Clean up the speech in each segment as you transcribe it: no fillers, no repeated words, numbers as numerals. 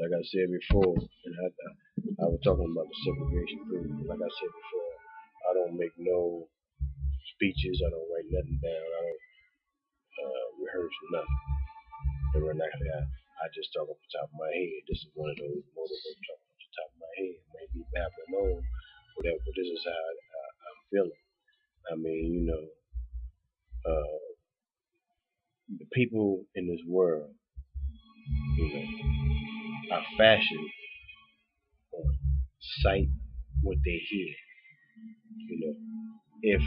Like I said before, and I was talking about the segregation period. Like I said before, I don't make no speeches. I don't write nothing down. I don't rehearse nothing. And when I just talk off the top of my head. This is one of those moments I'm talking off the top of my head. Maybe babbling on, whatever. But this is how I'm feeling. I mean, uh, the people in this world, you know, are fashioned on sight what they hear. You know, if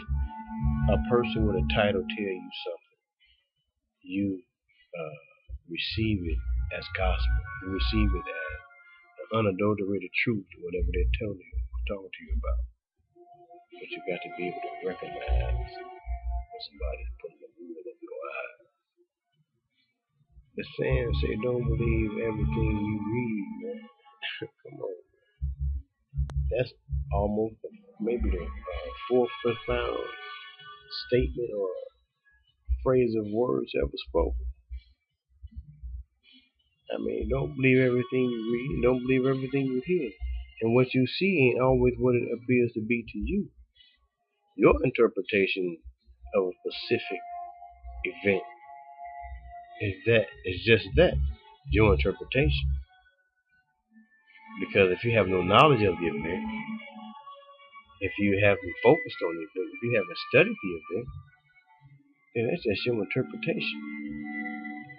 a person with a title tell you something, you receive it as gospel. You receive it as the unadulterated truth, whatever they're telling you or talking to you about. But you got to be able to recognize when somebody's putting a rule over your eyes. The saying say don't believe everything you read, man. Come on. That's almost maybe the fourth profound statement or phrase of words ever spoken. I mean, don't believe everything you read, don't believe everything you hear. And what you see ain't always what it appears to be to you. Your interpretation of a specific event is just that, your interpretation. Because if you have no knowledge of the event, if you haven't focused on the event, if you haven't studied the event, then that's just your interpretation.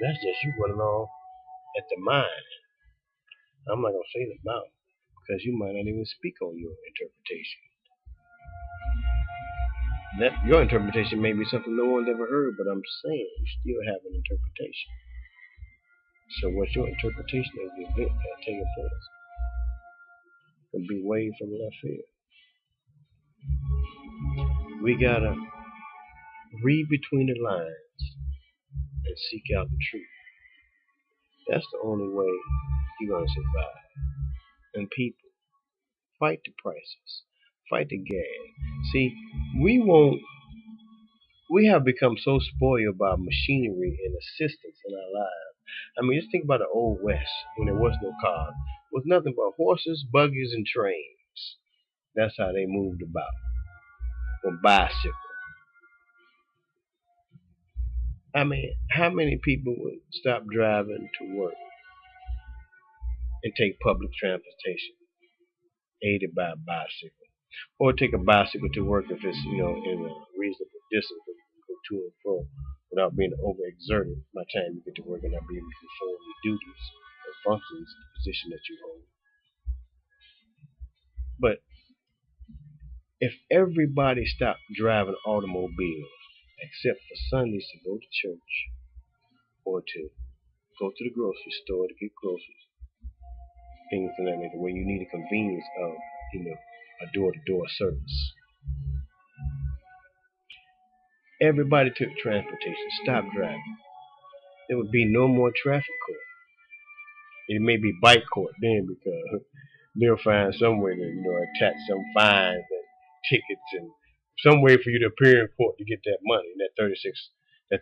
That's just you running off at the mind. I'm not gonna say the mouth because you might not even speak on your interpretation. That your interpretation may be something no one's ever heard, but I'm saying you still have an interpretation. So what's your interpretation of the event that taking place? Could be way from left field. We gotta read between the lines and seek out the truth. That's the only way you're gonna survive. And people, fight the prices, fight the gas. See, we won't. We have become so spoiled by machinery and assistance in our lives. I mean, just think about the old West when there was no car. It was nothing but horses, buggies, and trains. That's how they moved about. Or bicycle. I mean, how many people would stop driving to work and take public transportation, aided by a bicycle? Or take a bicycle to work if it's, in a reasonable distance where you can go to and fro without being overexerted by the time you get to work and not being able to perform your duties and functions in the position that you hold. But if everybody stopped driving automobiles except for Sundays to go to church or to go to the grocery store to get groceries, things of that nature, where you need the convenience of, a door-to-door service. Everybody took transportation, stopped driving. There would be no more traffic court. It may be bike court then because they'll find some way to, attach some fines and tickets and some way for you to appear in court to get that money, that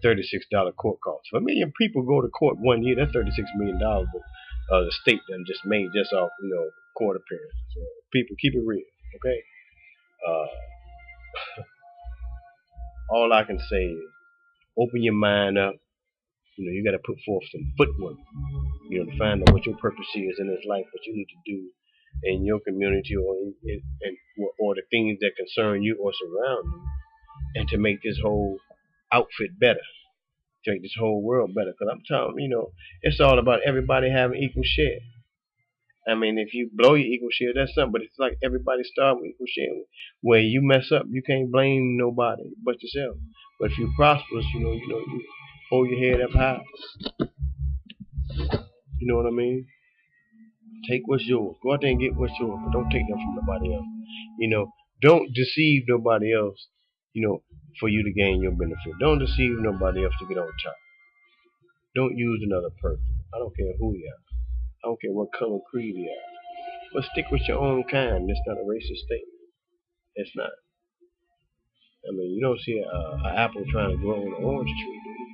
$36 court cost. If 1 million people go to court 1 year, that's $36 million the state done just made just off, court appearances. So people, keep it real, okay? Uh, all I can say is open your mind up. You got to put forth some footwork, to find out what your purpose is in this life, what you need to do in your community or the things that concern you or surround you, and to make this whole outfit better, to make this whole world better. Because I'm telling you, it's all about everybody having equal share. I mean, if you blow your equal share, that's something. But it's like everybody start with equal share. Where you mess up, you can't blame nobody but yourself. But if you prosperous, you hold your head up high. You know what I mean? Take what's yours. Go out there and get what's yours, but don't take them from nobody else. Don't deceive nobody else, for you to gain your benefit. Don't deceive nobody else to get on top. Don't use another person. I don't care who you are. I don't care what color creed you are. But stick with your own kind. It's not a racist statement. It's not. I mean, you don't see an apple trying to grow on an orange tree, do you?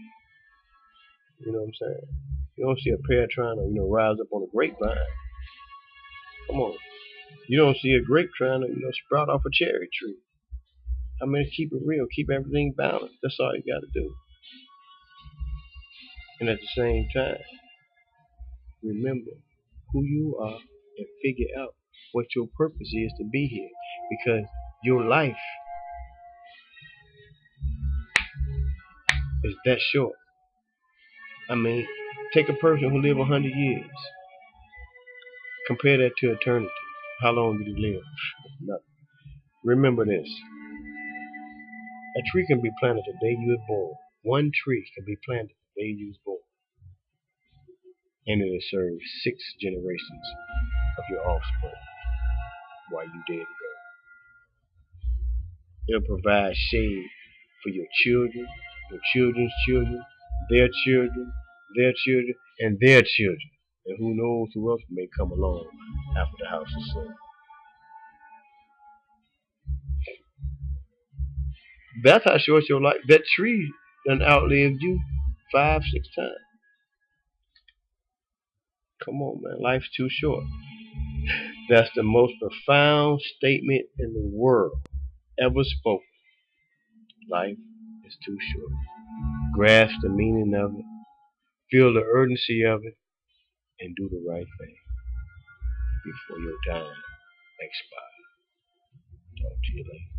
You know what I'm saying? You don't see a pear trying to, rise up on a grapevine. Come on. You don't see a grape trying to, sprout off a cherry tree. I mean, keep it real. Keep everything balanced. That's all you got to do. And at the same time, remember who you are and figure out what your purpose is to be here. Because your life is that short. I mean, take a person who lived 100 years. Compare that to eternity. How long did he live? Nothing. Remember this. A tree can be planted the day you were born. One tree can be planted the day you was born. And it'll serve 6 generations of your offspring while you dead and gone. It'll provide shade for your children, your children's children, their children, their children, and their children. And who knows who else may come along after the house is sold. That's how short your life. That tree done outlived you 5, 6 times. Come on, man. Life's too short. That's the most profound statement in the world ever spoken. Life is too short. Grasp the meaning of it. Feel the urgency of it. And do the right thing before your time expires. Talk to you later.